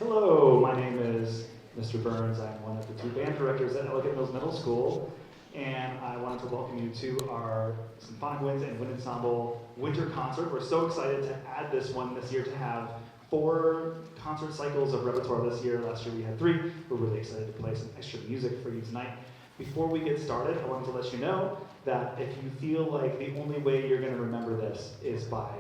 Hello, my name is Mr. Burns. I'm one of the two band directors at Ellicott Middle School, and I wanted to welcome you to our Symphonic Winds and Wind Ensemble winter concert. We're so excited to add this one this year, to have 4 concert cycles of repertoire this year. Last year we had 3. We're really excited to play some extra music for you tonight. Before we get started, I wanted to let you know that if you feel like the only way you're going to remember this is by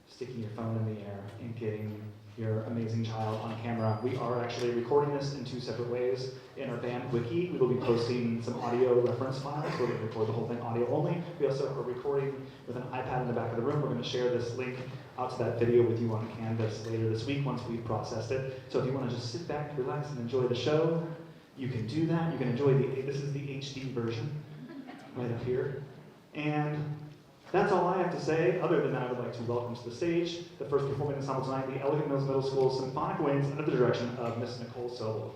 sticking your phone in the air and getting your amazing child on camera, we are actually recording this in 2 separate ways. In our band wiki, we will be posting some audio reference files. We're going to record the whole thing audio only. We also are recording with an iPad in the back of the room. We're going to share this link out to that video with you on Canvas later this week once we've processed it. So if you want to just sit back, relax, and enjoy the show, you can do that. You can enjoy this is the HD version right up here. And that's all I have to say. Other than that, I would like to welcome to the stage the first performing ensemble tonight, the Ellicott Middle School Symphonic Winds, under the direction of Miss Nicole Sobel.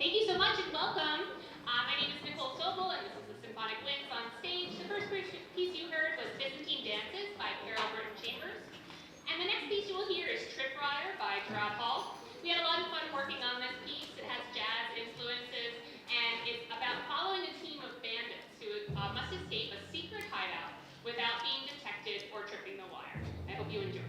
Thank you so much and welcome. My name is Nicole Sobel and this is the Symphonic Winds on stage. The first piece you heard was Byzantine Dances by Brittin. And the next piece you will hear is Tripwire by JaRod. We had a lot of fun working on this piece. It has jazz influences and it's about following a team of bandits who must escape a secret hideout without being detected or tripping the wire. I hope you enjoy.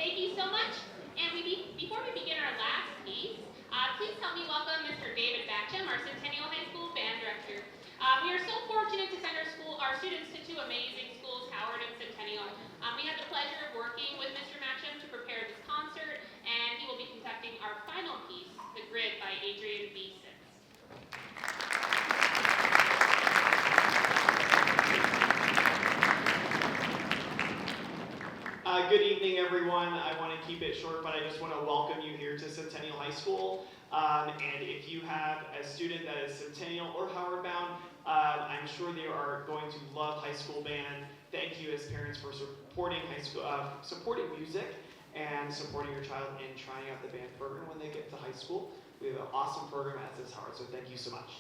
Thank you so much. And before we begin our last piece, please help me welcome Mr. David Batcham, our Centennial High School band director. We are so fortunate to send our students to two amazing schools, Howard and Centennial. We had the pleasure of working with Mr. Batcham to prepare this concert, and he will be conducting our final piece, The Grid by Adrian B. Sims. Good evening, everyone. I want to keep it short, but I just want to welcome you here to Centennial High School. And if you have a student that is Centennial or Howard bound, I'm sure they are going to love high school band. Thank you as parents for supporting supporting music and supporting your child in trying out the band program when they get to high school. We have an awesome program at this Howard, so thank you so much.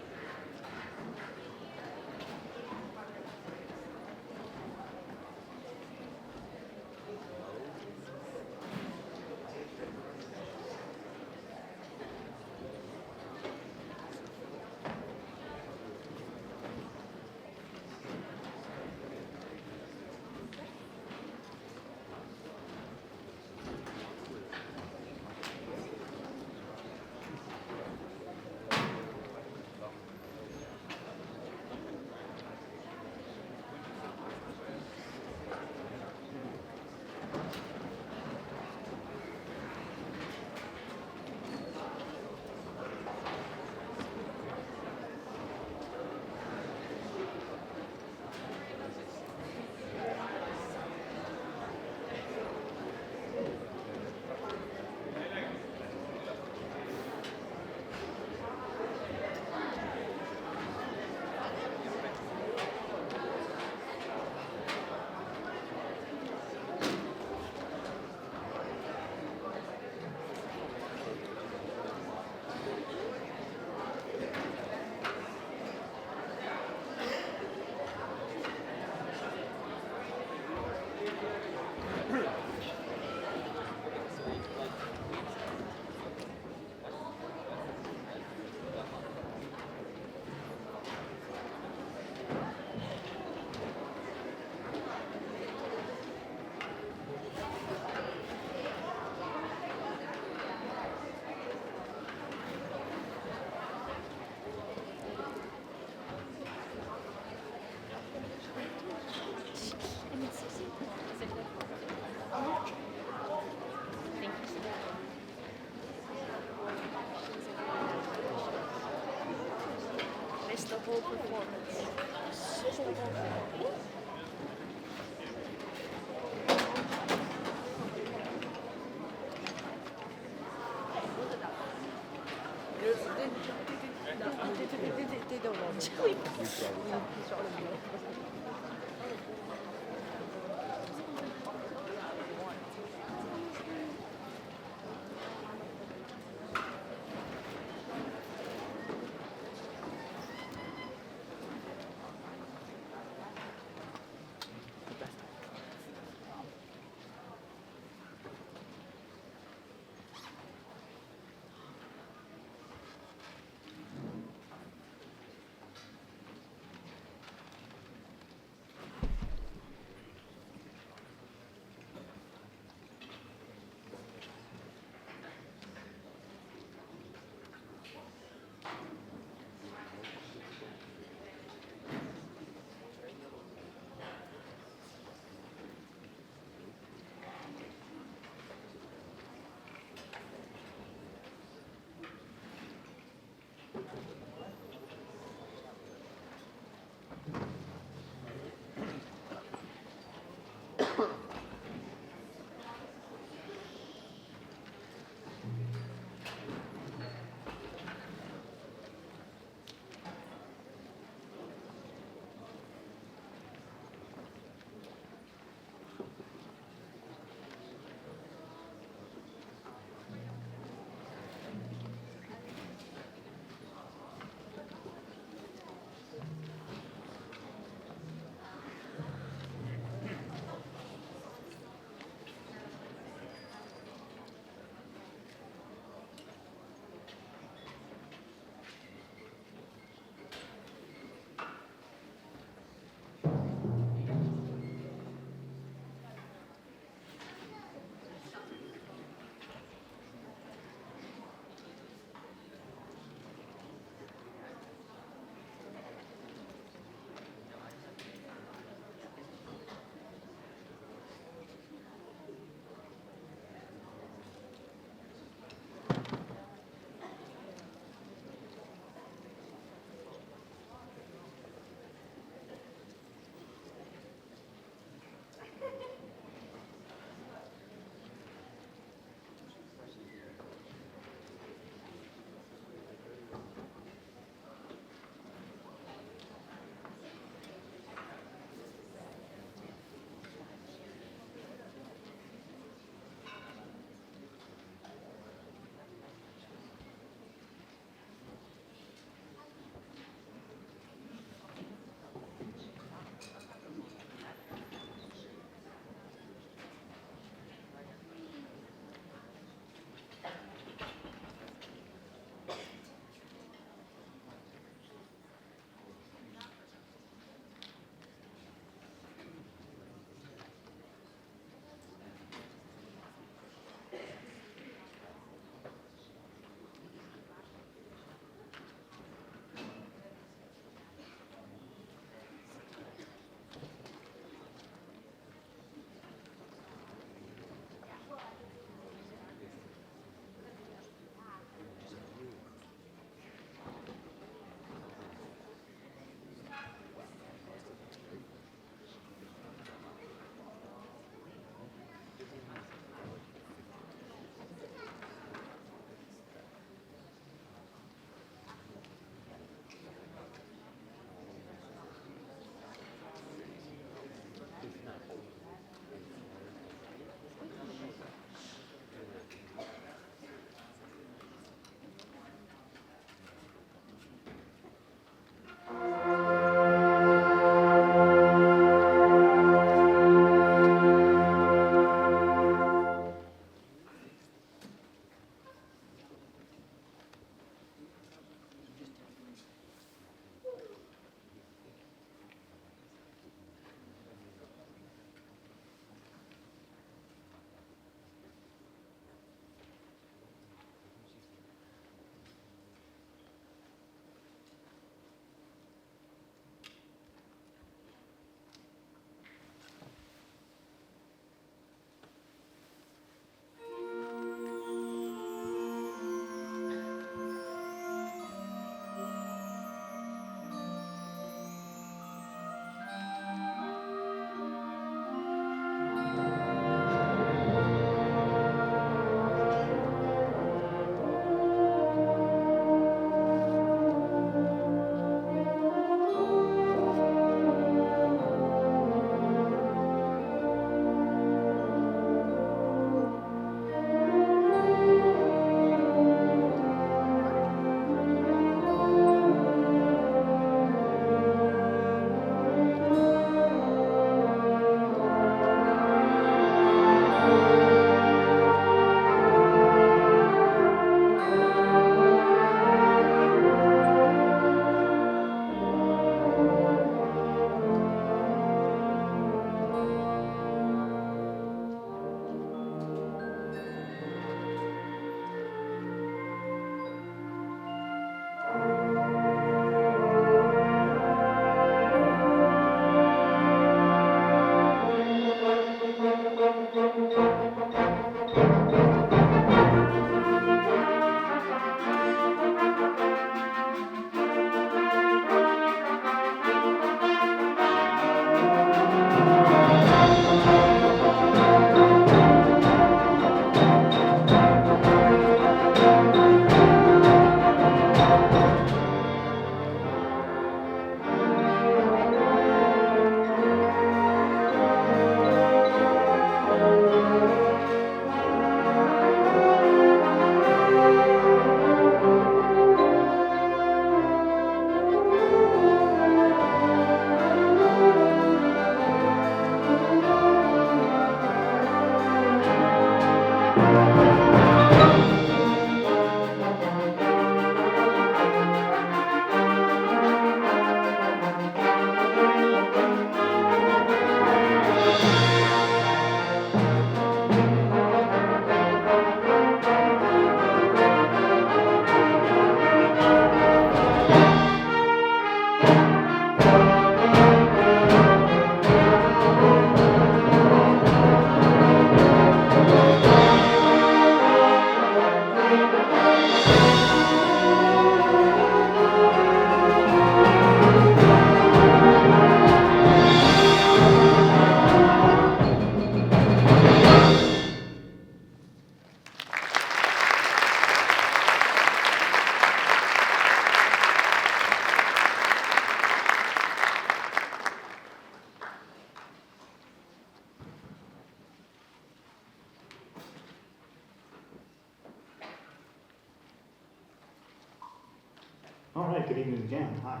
right, good evening again. Hi.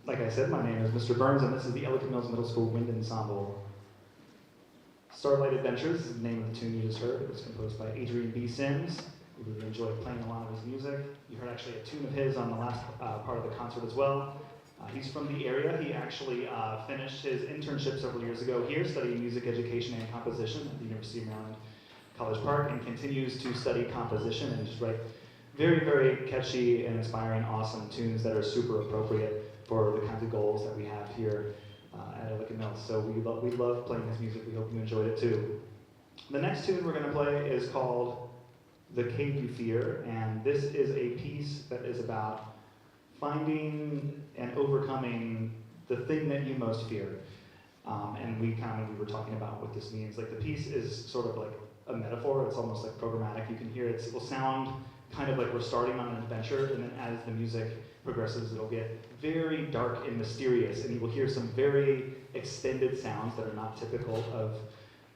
Like I said, my name is Mr. Burns, and this is the Ellicott Middle School Wind Ensemble. Starlight Adventures is the name of the tune you just heard. It was composed by Adrian B. Sims. We really enjoyed playing a lot of his music. You heard actually a tune of his on the last part of the concert as well. He's from the area. He actually finished his internship several years ago here, studying music education and composition at the University of Maryland College Park, and continues to study composition and just write very, very catchy and inspiring, awesome tunes that are super appropriate for the kinds of goals that we have here at Ellicott Mills. So we love playing his music. We hope you enjoyed it too. The next tune we're going to play is called The Cave You Fear, and this is a piece that is about finding and overcoming the thing that you most fear. And we were talking about what this means. Like, the piece is sort of like a metaphor. It's almost like programmatic. You can hear it will sound kind of like we're starting on an adventure, and then as the music progresses, it'll get very dark and mysterious, and you will hear some very extended sounds that are not typical of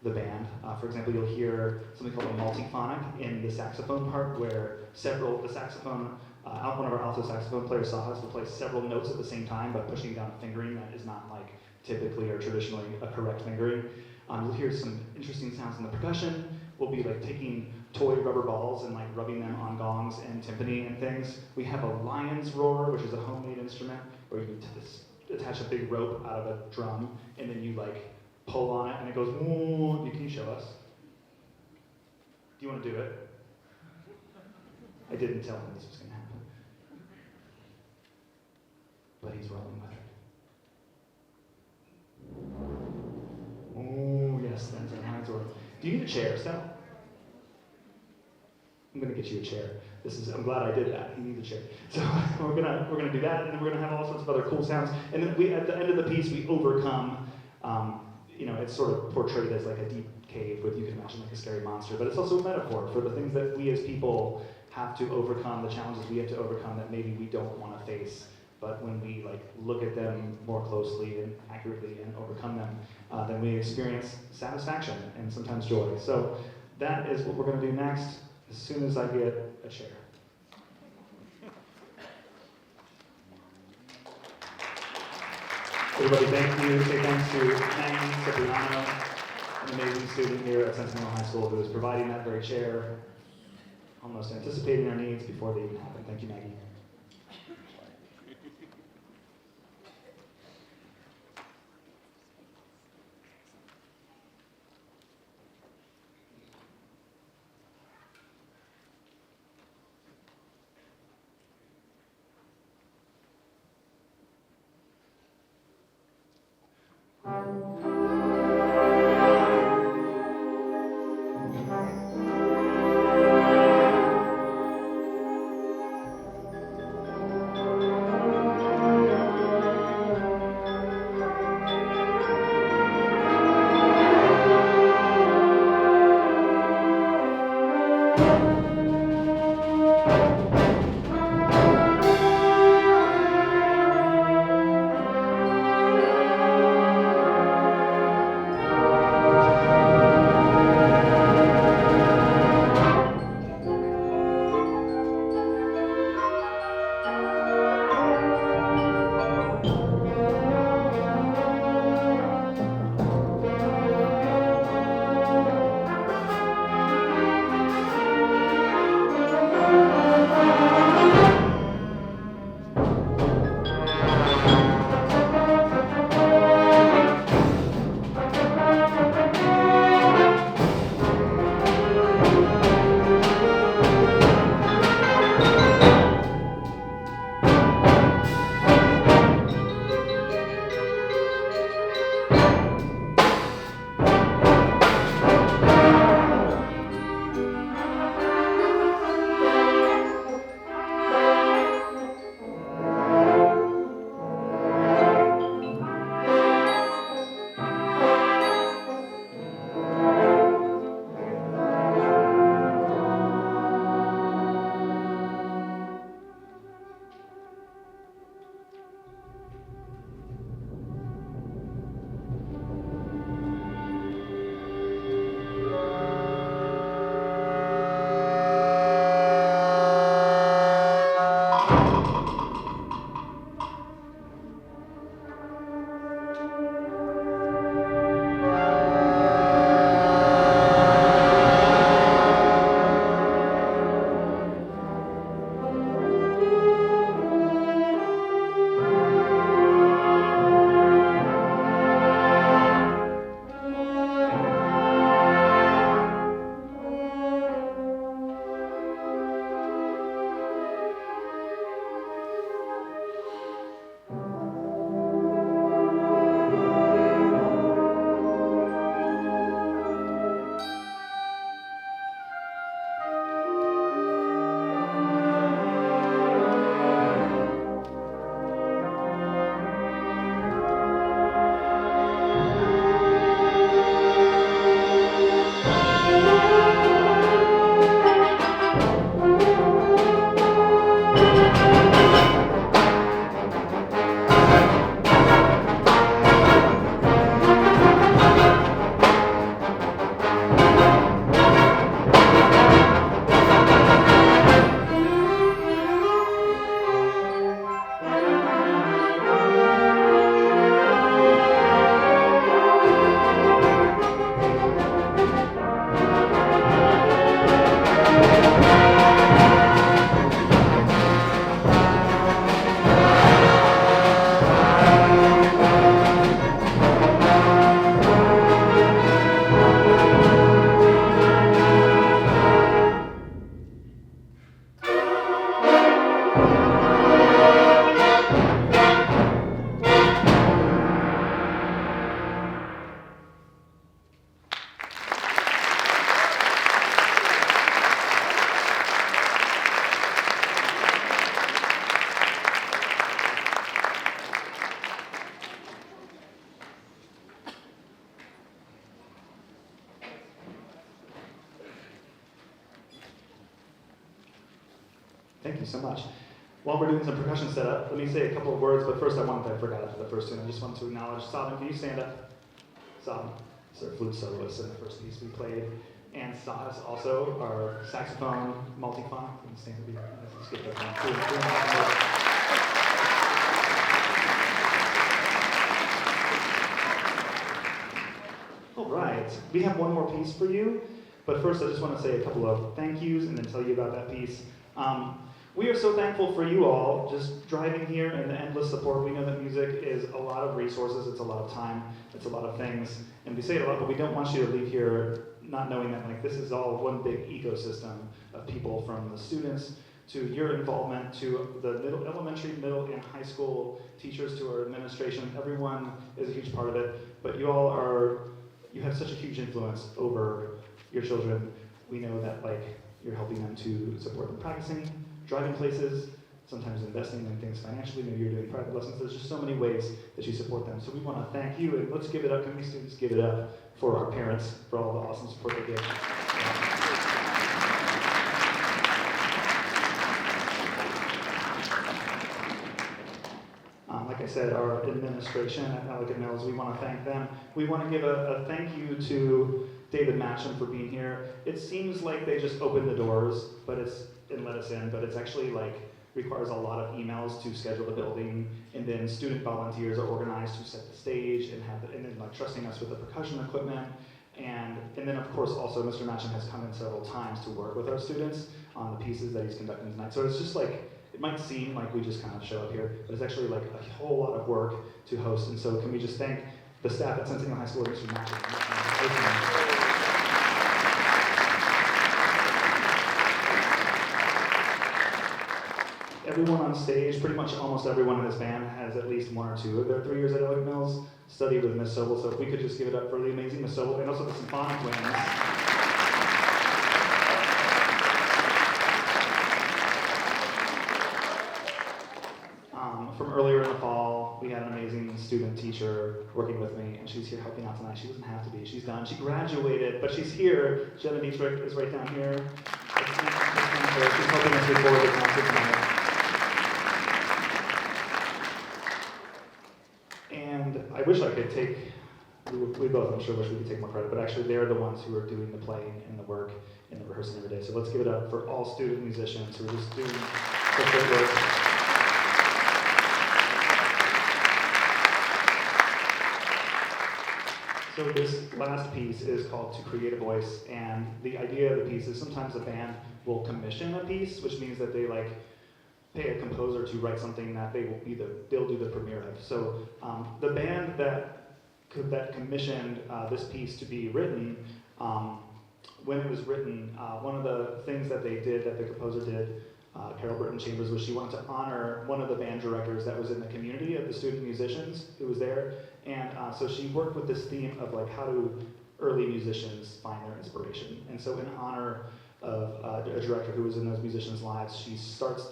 the band. For example, you'll hear something called a multiphonic in the saxophone part, where the saxophone, one of our alto saxophone players, Sahas, will play several notes at the same time by pushing down a fingering that is not like typically or traditionally a correct fingering. You'll hear some interesting sounds in the percussion. We'll be like taking toy rubber balls and like rubbing them on gongs and timpani and things. We have a lion's roar, which is a homemade instrument where you attach a big rope out of a drum, and then you like pull on it and it goes, ooh. Can you show us? Do you want to do it? I didn't tell him this was going to happen. But he's rolling with it. Oh, yes, that's a lion's roar. Do you need a chair, Steph? I'm gonna get you a chair. I'm glad I did that. You need a chair. So we're gonna do that, and then we're gonna have all sorts of other cool sounds. And then at the end of the piece, we overcome. It's sort of portrayed as like a deep cave with, you can imagine, like a scary monster, but it's also a metaphor for the things that we as people have to overcome, the challenges we have to overcome that maybe we don't want to face. But when we like look at them more closely and accurately and overcome them, then we experience satisfaction and sometimes joy. So that is what we're going to do next, as soon as I get a chair. Everybody, thank you. Say thanks to Maggie Cipriano, an amazing student here at Centennial High School, who is providing that very chair, almost anticipating our needs before they even happen. Thank you, Maggie. Thank you so much. While we're doing some percussion setup, let me say a couple of words, but first I forgot after the first tune, I just want to acknowledge Sabin. Can you stand up? Sabin, our flute soloist in the first piece we played. And Stas, also, our saxophone, multiphonic. Can you stand up? Let's get that down. All right, we have one more piece for you, but first I just want to say a couple of thank yous and then tell you about that piece. We are so thankful for you all just driving here and the endless support. We know that music is a lot of resources, it's a lot of time, it's a lot of things, and we say it a lot, but we don't want you to leave here not knowing that like this is all one big ecosystem of people, from the students to your involvement to the elementary, middle, and high school teachers to our administration. Everyone is a huge part of it, but you have such a huge influence over your children. We know that you're helping them to support them practicing, driving places, sometimes investing in things financially. Maybe you're doing private lessons. There's just so many ways that you support them. So we want to thank you, and let's give it up. Can we students give it up for our parents for all the awesome support they give? Like I said, our administration at Ellicott Mills, we want to thank them. We want to give a thank you to David Matcham for being here. It seems like they just opened the doors and let us in, but it's actually requires a lot of emails to schedule the building, and then student volunteers are organized to set the stage and then trusting us with the percussion equipment. And then of course also Mr. Matcham has come in several times to work with our students on the pieces that he's conducting tonight. So it's just it might seem like we just kind of show up here, but it's actually a whole lot of work to host. And so can we just thank the staff at Centennial High School and Mr. Matcham. Everyone on stage, pretty much almost everyone in this band has at least 1 or 2 of their 3 years at Ellicott Mills studied with Miss Sobel. So if we could just give it up for the amazing Miss Sobel and also the Symphonic Winds. From earlier in the fall, we had an amazing student teacher working with me, and she's here helping out tonight. She doesn't have to be, she's done. She graduated, but she's here. Jenna Dietrich is right down here. She's helping us record the concert tonight. And I wish I could we both, I'm sure, wish we could take more credit, but actually they're the ones who are doing the playing and the work and the rehearsing every day. So let's give it up for all student musicians who are just doing such great work. So this last piece is called To Create a Voice, and the idea of the piece is sometimes a band will commission a piece, which means that they pay a composer to write something that they'll do the premiere of. So the band that commissioned this piece to be written, when it was written, one of the things that the composer did, Brittin Chambers, was she wanted to honor one of the band directors that was in the community of the student musicians who was there. And so she worked with this theme of how do early musicians find their inspiration. And so in honor of a director who was in those musicians' lives,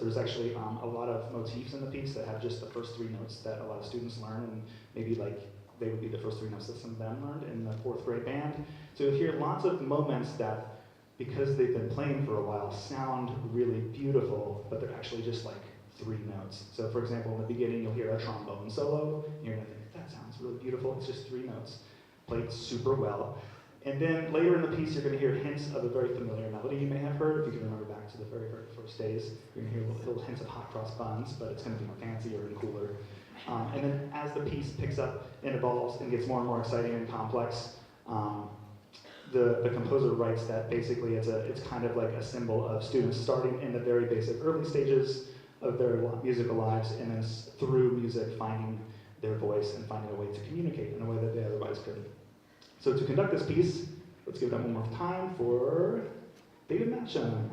there's actually a lot of motifs in the piece that have just the first 3 notes that a lot of students learn, and maybe they would be the first 3 notes that some of them learned in the 4th grade band. So you'll hear lots of moments that, because they've been playing for a while, sound really beautiful, but they're actually just 3 notes. So for example, in the beginning you'll hear a trombone solo, and you're gonna think, that sounds really beautiful, it's just 3 notes, played super well. And then later in the piece you're gonna hear hints of a very familiar melody you may have heard, if you can remember back to the very, very first days. You're gonna hear little hints of hot cross buns, but it's gonna be more fancier and cooler. And then as the piece picks up and evolves and gets more and more exciting and complex, the composer writes that basically it's kind of like a symbol of students starting in the very basic early stages of their musical lives, and then through music finding their voice and finding a way to communicate in a way that they otherwise couldn't. So to conduct this piece, let's give it up one more time for David Matcham.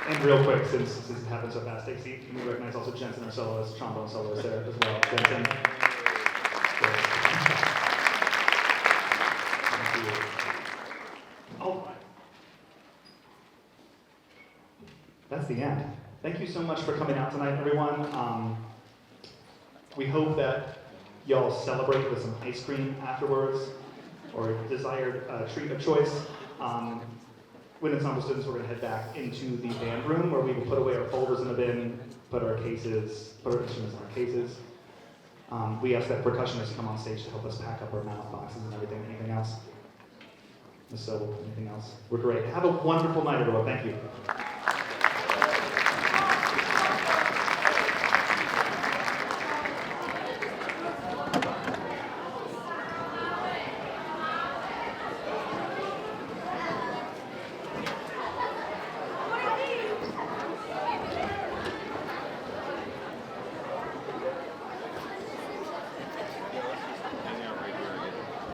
And real quick, since this happened so fast, Stacey, can we recognize also Jensen, our soloist, trombone soloist there as well. Jensen. Thank you. All right. That's the end. Thank you so much for coming out tonight, everyone. We hope that y'all celebrate with some ice cream afterwards, or desired treat of choice. With Ensemble students, we're going to head back into the band room where we will put away our folders in the bin, put our instruments in our cases. We ask that percussionists come on stage to help us pack up our mouth boxes and everything. Anything else? Ms. Sobel, anything else? We're great. Have a wonderful night, everyone. Thank you.